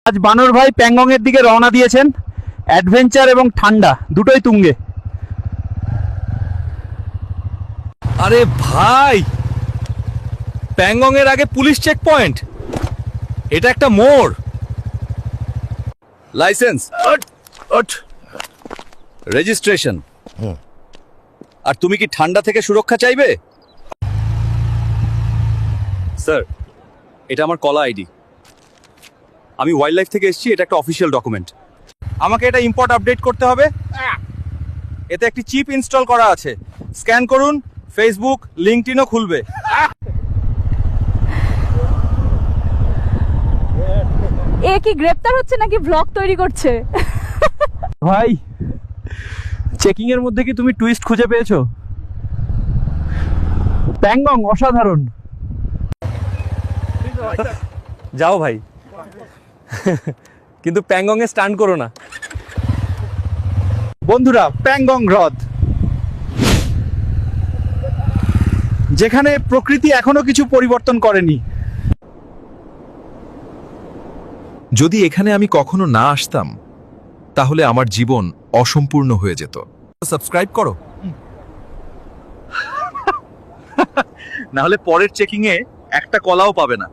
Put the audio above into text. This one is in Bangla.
আজ বানর ভাই প্যাংগং এর দিকে রওনা দিয়েছেন। অ্যাডভেঞ্চার এবং ঠান্ডা দুটোই তুঙ্গে। আরে ভাই, প্যাংগং এর আগে পুলিশ চেক পয়েন্ট, এটা একটা মোড়। Licence, registration. আর তুমি কি ঠান্ডা থেকে সুরক্ষা চাইবে? স্যার, এটা আমার কলা আইডি। আমি ওয়াইল্ড লাইফ থেকে এসেছি, এটা একটা অফিসিয়াল ডকুমেন্ট। আমাকে এটা ইম্পোর্ট আপডেট করতে হবে। এতে একটি চিপ ইনস্টল করা আছে, স্ক্যান করুন, ফেসবুক লিঙ্কডইনও খুলবে। এ কি গ্রেপ্তার হচ্ছে নাকি ব্লগ তৈরি করছে? ভাই, চেকিং এর মধ্যে কি তুমি টুইস্ট খুঁজে পেয়েছো? প্যাংগং অসাধারণ। যাও ভাই, কিন্তু প্যাংগং এ স্টান্ট করো না। বন্ধুরা, প্যাংগং হ্রদ, যেখানে প্রকৃতি এখনো কিছু পরিবর্তন করেনি। যদি এখানে আমি কখনো না আসতাম, তাহলে আমার জীবন অসম্পূর্ণ হয়ে যেত। সাবস্ক্রাইব করো, না হলে পরের চেকিং এ একটা কলাও পাবে না।